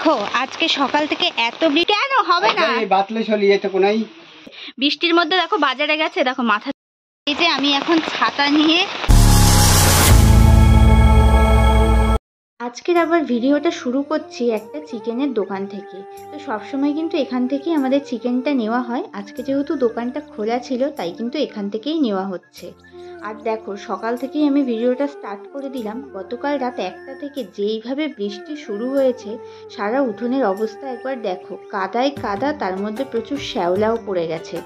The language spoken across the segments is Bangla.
দেখো আজকে সকাল থেকে এত বৃষ্টি কেন হবে না বৃষ্টির মধ্যে দেখো বাজারে গেছে দেখো মাথা এই যে আমি এখন ছাতা নিয়ে আজকের আবার ভিডিওটা শুরু করছি একটা চিকেনের দোকান থেকে। তো সবসময় কিন্তু এখান থেকেই আমাদের চিকেনটা নেওয়া হয়। আজকে যেহেতু দোকানটা খোলা ছিল তাই কিন্তু এখান থেকেই নেওয়া হচ্ছে। আর দেখো সকাল থেকেই আমি ভিডিওটা স্টার্ট করে দিলাম। গতকাল রাত 1টা থেকে যেইভাবে বৃষ্টি শুরু হয়েছে সারা উঠোনের অবস্থা একবার দেখো, কাদায় কাদা, তার মধ্যে প্রচুর শ্যাওলাও পড়ে গেছে।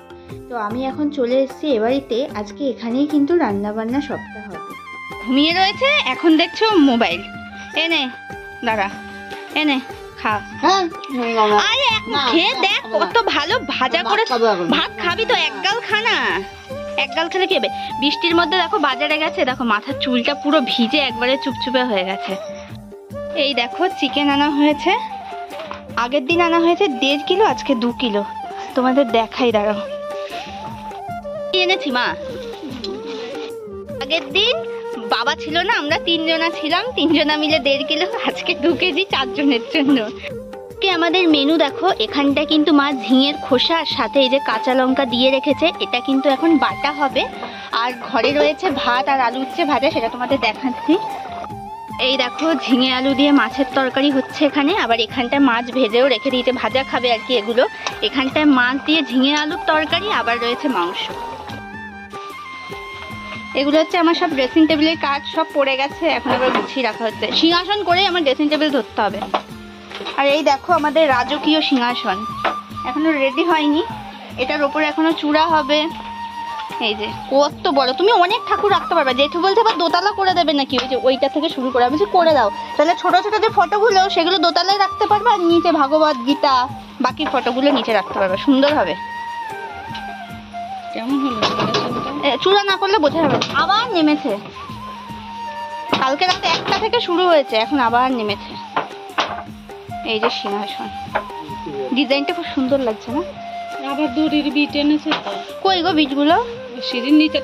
তো আমি এখন চলে এসেছি এ বাড়িতে। আজকে এখানেই কিন্তু রান্নাবান্না সবটা হবে। ঘুমিয়ে রয়েছে, এখন দেখছো মোবাইল। এনে দাঁড়া, এনে খা। আরে খেয়ে দেখ কত ভালো ভাজা করে। ভাত খাবি তো এক গাল খানা, এক গাল খেলে কি হবে। বৃষ্টির মধ্যে দেখো বাজারে গেছে, দেখো মাথার চুলটা পুরো ভিজে একবারে চুপচুপে হয়ে গেছে। এই দেখো চিকেন আনা হয়েছে, আগের দিন আনা হয়েছে 1.5 কিলো, আজকে 2 কিলো। তোমাদের দেখাই, দাঁড়াও কি এনেছি মা। আগের দিন বাবা ছিল না, আমরা 3 জনা ছিলাম, 3 জনা মিলে 1.5 কিলো, আজকে 2 কেজি 4 জনের জন্য। আমাদের মেনু দেখো, এখানটা কিন্তু মা ঝিঙের খোসা আর সাথে এই যে কাঁচা লঙ্কা দিয়ে রেখেছে, এটা কিন্তু এখন বাটা হবে। আর ঘরে রয়েছে ভাত আর আলু উচ্ছে ভাজা, সেটা তোমাদের দেখাচ্ছি। এই দেখো ঝিঙে আলু দিয়ে মাছের তরকারি হচ্ছে এখানে। আবার এখানটায় মাছ ভেজেও রেখে দিয়েছে, ভাজা খাবে আর কি এগুলো। এখানটায় মাছ দিয়ে ঝিঙে আলুর তরকারি, আবার রয়েছে মাংস। এগুলো হচ্ছে আমার সব ড্রেসিং টেবিলের কাজ, সব পড়ে গেছে, এখন আবার গুছিয়ে রাখা হচ্ছে। সিংহাসন করেই আমার ড্রেসিং টেবিল ধরতে হবে। আর এই দেখো আমাদের রাজকীয় সিংহাসন এখনো রেডি হয়নি, এটার ওপরে এখনো চূড়া হবে। এই যে কত বড়, তুমি অনেক ঠাকুর রাখতে পারবে। জেঠু বলতে আবার দোতলা করে দেবে নাকি, ওই যে ওইটা থেকে শুরু করে। আমি করে দাও, তাহলে ছোট ছোট যে ফটোগুলো সেগুলো দোতলায় রাখতে পারবে, আর নিচে ভাগবত গীতা বাকি ফটোগুলো নিচে রাখতে পারবে, সুন্দর হবে। কেমন হলো চূড়া না করলে বোঝা যাবে। আবার নেমেছে, কালকে রাতে 1টা থেকে শুরু হয়েছে, এখন আবার নেমেছে। এই যে সিংহাসন, ডিজাইনটা খুব সুন্দর লাগছে না। আবার দড়ির বিট এনেছে, কই গো বিটগুলো? সিঁড়ির নিচে।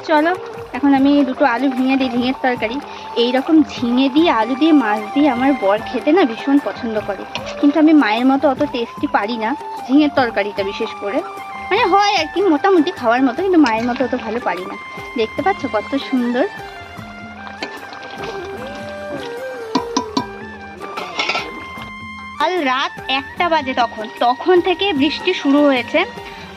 চলো এখন আমি 2টো আলু ভেঙে দিই, ঝিঙের তরকারি। এইরকম ঝিঙে দিয়ে আলু দিয়ে মাছ দিয়ে আমার বর খেতে না ভীষণ পছন্দ করে, কিন্তু আমি মায়ের মতো অত টেস্টি পারি না ঝিঙের তরকারিটা, বিশেষ করে মানে হয় আর কি মোটামুটি খাওয়ার মতো, কিন্তু মায়ের মতো অত ভালো পারি না। দেখতে পাচ্ছ কত সুন্দর। কাল রাত 1টা বাজে, তখন থেকে বৃষ্টি শুরু হয়েছে।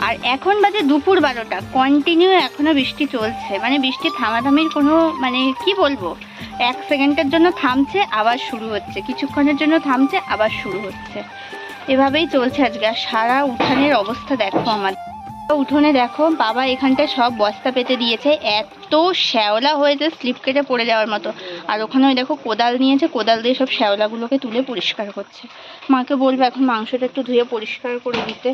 আর এখন বাজে দুপুর 12টা, কন্টিনিউ এখনো বৃষ্টি চলছে। মানে বৃষ্টি থামাথামির কোনো মানে কি বলবো, 1 সেকেন্ডের জন্য থামছে আবার শুরু হচ্ছে, কিছুক্ষণের জন্য থামছে আবার শুরু হচ্ছে, এভাবেই চলছে আজকে। আর সারা উঠানের অবস্থা দেখো, আমার উঠোনে দেখো বাবা এখানটায় সব বস্তা পেতে দিয়েছে, এত শ্যাওলা হয়েছে স্লিপ কেটে পড়ে যাওয়ার মতো। আর ওখানে ওই দেখো কোদাল নিয়েছে, কোদাল দিয়ে সব শ্যাওলাগুলোকে তুলে পরিষ্কার করছে। মাকে বলবো এখন মাংসটা একটু ধুয়ে পরিষ্কার করে দিতে।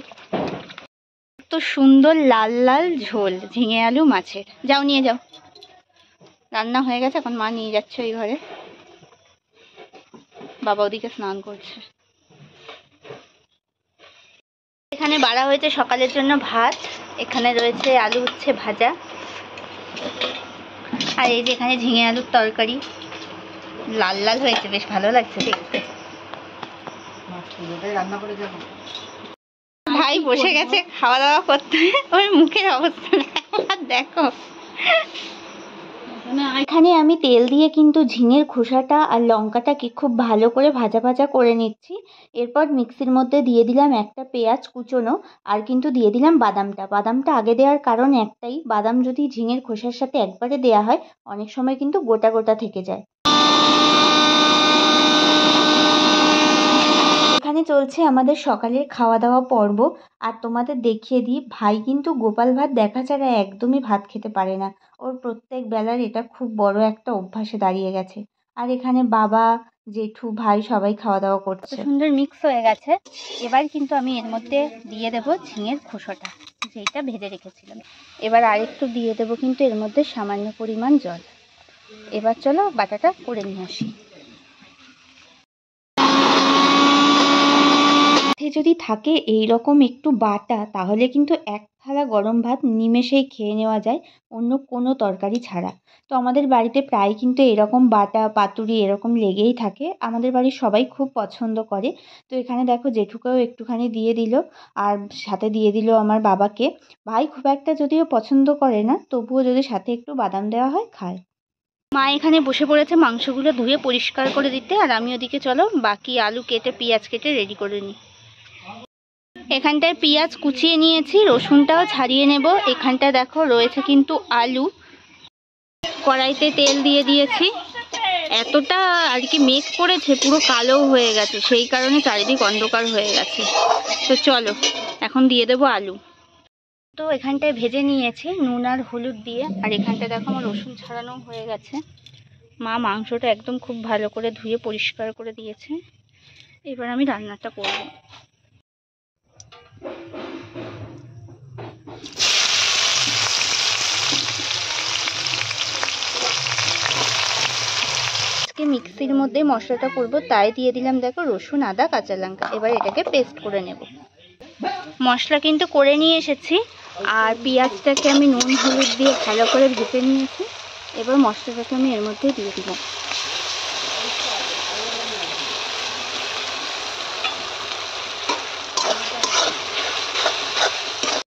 তো সুন্দর লাল লাল ঝোল ঝিঙে আলু মাছের, যাও নিয়ে যাও। রান্না হয়ে গেছে, এখন মা নিয়ে যাচ্ছে ওই ঘরে, বাবা ওদিকে স্নান করছে। এখানে বাড়া হয়েছে সকালের জন্য ভাত, এখানে রয়েছে আলু উচ্ছে ভাজা, আর এই যে এখানে ঝিঙে আলুর তরকারি, লাল লাল হয়েছে, বেশ ভালো লাগছে দেখতে। ভাই বসে গেছে খাওয়া দাওয়া করতে, ওর মুখের অবস্থা দেখো। এখানে আমি তেল দিয়ে কিন্তু ঝিঙের খোসাটা আর লঙ্কাটাকে খুব ভালো করে ভাজা ভাজা করে নিচ্ছি। এরপর মিক্সির মধ্যে দিয়ে দিলাম একটা পেঁয়াজ কুচোনো, আর কিন্তু দিয়ে দিলাম বাদামটা আগে দেওয়ার কারণ একটাই, বাদাম যদি ঝিঙের খোসার সাথে একবারে দেওয়া হয় অনেক সময় কিন্তু গোটা গোটা থেকে যায়। এখানে চলছে আমাদের সকালের খাওয়া দাওয়া পর্ব। আর তোমাদের দেখিয়ে দিই, ভাই কিন্তু গোপাল ভাত দেখা ছাড়া একদমই ভাত খেতে পারে না, ওর প্রত্যেক বেলার এটা খুব বড় একটা অভ্যাসে দাঁড়িয়ে গেছে। আর এখানে বাবা জেঠু ভাই সবাই খাওয়া দাওয়া করছে, সুন্দর মিক্স হয়ে গেছে। এবার কিন্তু আমি এর মধ্যে দিয়ে দেবো ঝিঙের খোসাটা যেটা ভেজে রেখেছিলাম। এবার আরেকটু দিয়ে দেবো কিন্তু এর মধ্যে সামান্য পরিমাণ জল। এবার চলো বাটাটা করে নিয়ে আসি। যদি থাকে এই রকম একটু বাটা, তাহলে কিন্তু 1 থালা গরম ভাত নিমেষেই খেয়ে নেওয়া যায় অন্য কোনো তরকারি ছাড়া। তো আমাদের বাড়িতে প্রায় কিন্তু এরকম বাটা পাতুরি এরকম লেগেই থাকে, আমাদের বাড়ির সবাই খুব পছন্দ করে। তো এখানে দেখো জেঠুকেও একটুখানি দিয়ে দিল, আর সাথে দিয়ে দিল আমার বাবাকে। ভাই খুব একটা যদিও পছন্দ করে না, তবুও যদি সাথে একটু বাদাম দেওয়া হয় খায়। মা এখানে বসে পড়েছে মাংসগুলো ধুয়ে পরিষ্কার করে দিতে, আর আমি ওদিকে চলো বাকি আলু কেটে পেঁয়াজ কেটে রেডি করে নিই। এখানটায় পেঁয়াজ কুচিয়ে নিয়েছি, রসুনটাও ছাড়িয়ে নেব। এখানটা দেখো রয়েছে কিন্তু আলু। কড়াইতে তেল দিয়ে দিয়েছি, এতটা আর কি মেঘ করেছে পুরো কালো হয়ে গেছে, সেই কারণে চারিদিক অন্ধকার হয়ে গেছে। তো চলো এখন দিয়ে দেবো আলু। তো এখানটায় ভেজে নিয়েছি নুন আর হলুদ দিয়ে, আর এখানটায় দেখো আমার রসুন ছাড়ানো হয়ে গেছে। মা মাংসটা একদম খুব ভালো করে ধুয়ে পরিষ্কার করে দিয়েছে। এবার আমি রান্নাটা করব। আজকে মিক্সির মধ্যে মশলাটা করব, তাই দিয়ে দিলাম দেখো রসুন আদা কাঁচা লঙ্কা। এবার এটাকে পেস্ট করে নেব। মশলা কিন্তু করে নিয়ে এসেছি, আর পেঁয়াজটাকে আমি নুন হলুদ দিয়ে ভালো করে ভেজে নিয়েছি। এবার মশলাটাকে আমি এর মধ্যে দিয়ে দিব।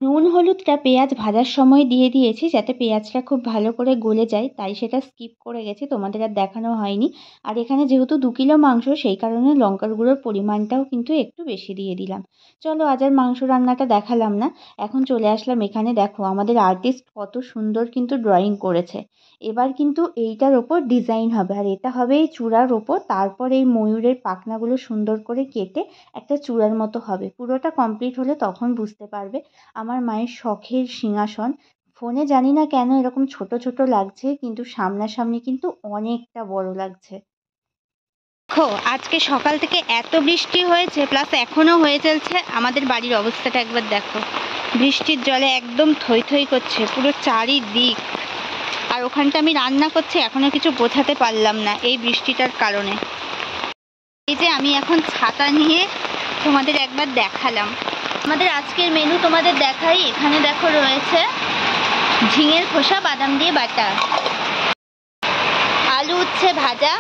নুন হলুদটা পেঁয়াজ ভাজার সময় দিয়ে দিয়েছি, যাতে পেঁয়াজটা খুব ভালো করে গলে যায়, তাই সেটা স্কিপ করে গেছি, তোমাদের আর দেখানো হয়নি। আর এখানে যেহেতু 2 কিলো মাংস, সেই কারণে লঙ্কার গুঁড়োর পরিমাণটাও কিন্তু একটু বেশি দিয়ে দিলাম। চলো আজ আর মাংস রান্নাটা দেখালাম না, এখন চলে আসলাম এখানে। দেখো আমাদের আর্টিস্ট কত সুন্দর কিন্তু ড্রয়িং করেছে। এবার কিন্তু এইটার ওপর ডিজাইন হবে, আর এটা হবে এই চূড়ার ওপর। তারপর এই ময়ূরের পাখনাগুলো সুন্দর করে কেটে একটা চূড়ার মতো হবে। পুরোটা কমপ্লিট হলে তখন বুঝতে পারবে। আমার মায়ের শখের সিংহাসন। ফোনে জানি না কেন এরকম ছোট ছোট লাগছে, কিন্তু সামনাসামনি কিন্তু অনেকটা বড় লাগছে। দেখো আজকে সকাল থেকে এত বৃষ্টি হয়েছে, প্লাস এখনো হয়ে চলছে। আমাদের বাড়ির অবস্থাটা একবার দেখো, বৃষ্টির জলে একদম থই থই করছে পুরো চারিদিক। আর ওখানটা আমি রান্না করছি, এখনো কিছু বোঝাতে পারলাম না এই বৃষ্টিটার কারণে। এই যে আমি এখন ছাতা নিয়ে তোমাদের একবার দেখালাম। আমাদের আজকের মেনু তোমাদের দেখাই। এখানে দেখো রয়েছে ঝিঙের খোসা বাদাম দিয়ে বাটা, আলু উচ্ছে ভাজা,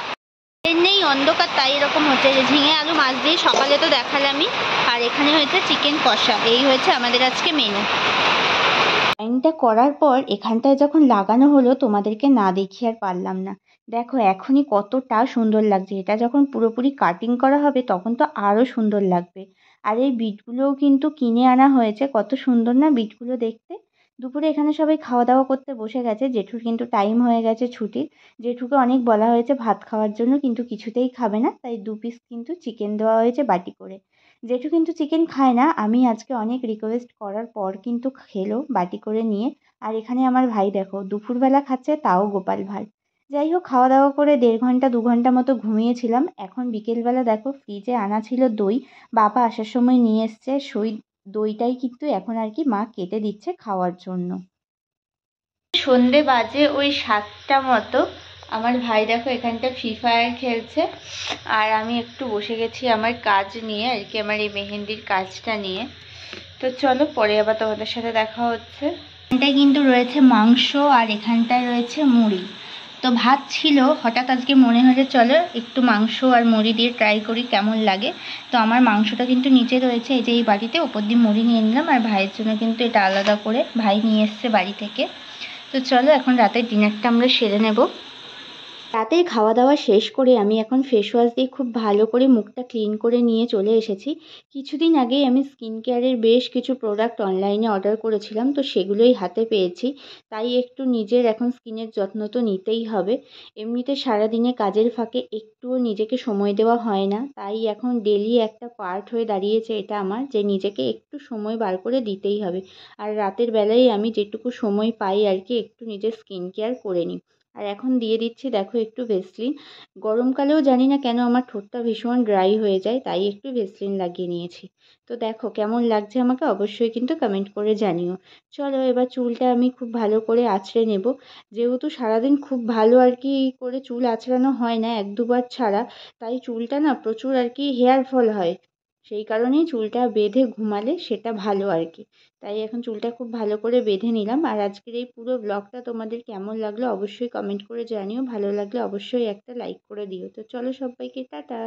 নেই অন্ধকার তাই এরকম হচ্ছে। ঝিঙে আলু মাছ দিয়ে সকালে তো দেখালামই। আর এখানে হয়েছে চিকেন কষা। এই হয়েছে আমাদের আজকে মেনু। লাইনটা করার পর এখানটায় যখন লাগানো হলো, তোমাদেরকে না দেখিয়ে আর পারলাম না। দেখো এখনই কতটা সুন্দর লাগছে, এটা যখন পুরোপুরি কাটিং করা হবে তখন তো আরও সুন্দর লাগবে। আর এই বিটগুলোও কিন্তু কিনে আনা হয়েছে, কত সুন্দর না বিটগুলো দেখতে। দুপুরে এখানে সবাই খাওয়া দাওয়া করতে বসে গেছে। জেঠুর কিন্তু টাইম হয়ে গেছে ছুটির। জেঠুকে অনেক বলা হয়েছে ভাত খাওয়ার জন্য, কিন্তু কিছুতেই খাবে না, তাই 2 পিস কিন্তু চিকেন দেওয়া হয়েছে বাটি করে। জেঠু কিন্তু চিকেন খায় না, আমি আজকে অনেক রিকোয়েস্ট করার পর কিন্তু খেলো বাটি করে নিয়ে। আর এখানে আমার ভাই দেখো দুপুরবেলা খাচ্ছে, তাও গোপাল ভাঁড়। যাই হোক, খাওয়া দাওয়া করে 1.5 ঘন্টা 2 ঘন্টা মতো ঘুমিয়েছিলাম। এখন বিকেলবেলা দেখো ফ্রিজে আনা ছিল দই, বাবা আসার সময় নিয়ে এসছে। সেই দইটাই কিন্তু এখন আর কি মা কেটে দিচ্ছে খাওয়ার জন্য। সন্ধে বাজে ওই 7টা মতো। আমার ভাই দেখো এখানটা ফ্রি ফায়ার খেলছে, আর আমি একটু বসে গেছি আমার কাজ নিয়ে আর কি, আমার এই মেহেন্দির কাজটা নিয়ে। তো চলো পরে আবার তোমাদের সাথে দেখা হচ্ছে। এখানটায় কিন্তু রয়েছে মাংস, আর এখানটায় রয়েছে মুড়ি। তো ভাত ছিল, হঠাৎ আজকে মনে হলে চলো একটু মাংস আর মুড়ি দিয়ে ট্রাই করি কেমন লাগে। তো আমার মাংসটা কিন্তু নিচে রয়েছে এই যে এই বাটিতে, ওপর দিয়ে মুড়ি নিয়ে নিলাম। আর ভাইয়ের জন্য কিন্তু এটা আলাদা করে ভাই নিয়ে এসছে বাড়ি থেকে। তো চলো এখন রাতের ডিনারটা আমরা সেরে নেব। রাতের খাওয়া দাওয়া শেষ করে আমি এখন ফেস ওয়াশ দিয়ে খুব ভালো করে মুখটা ক্লিন করে নিয়ে চলে এসেছি। কিছুদিন আগেই আমি স্কিন কেয়ারের বেশ কিছু প্রোডাক্ট অনলাইনে অর্ডার করেছিলাম, তো সেগুলোই হাতে পেয়েছি। তাই একটু নিজের এখন স্কিনের যত্ন তো নিতেই হবে। এমনিতে সারাদিনে কাজের ফাঁকে একটুও নিজেকে সময় দেওয়া হয় না, তাই এখন ডেলি একটা পার্ট হয়ে দাঁড়িয়েছে এটা আমার, যে নিজেকে একটু সময় বার করে দিতেই হবে। আর রাতের বেলায় আমি যেটুকু সময় পাই আর কি একটু নিজের স্কিন কেয়ার করে নিই। আর এখন দিয়ে দিচ্ছি দেখো একটু ভেসলিন। গরমকালেও জানি না কেন আমার ঠোঁটটা ভীষণ ড্রাই হয়ে যায়, তাই একটু ভেসলিন লাগিয়ে নিয়েছি। তো দেখো কেমন লাগছে আমাকে অবশ্যই কিন্তু কমেন্ট করে জানিও। চলো এবার চুলটা আমি খুব ভালো করে আঁচড়ে নেব। যেহেতু সারাদিন খুব ভালো আর কি করে চুল আঁচড়ানো হয় না, 1-2 বার ছাড়া, তাই চুলটা না প্রচুর আর কি হেয়ার ফল হয়। সেই কারণেই চুলটা বেঁধে ঘুমালে সেটা ভালো আর কি। তাই এখন চুলটা খুব ভালো করে বেঁধে নিলাম। আর আজকের এই পুরো ব্লগটা তোমাদের কেমন লাগলো অবশ্যই কমেন্ট করে জানিও। ভালো লাগলে অবশ্যই একটা লাইক করে দিও। তো চলো সবাইকে টাটা।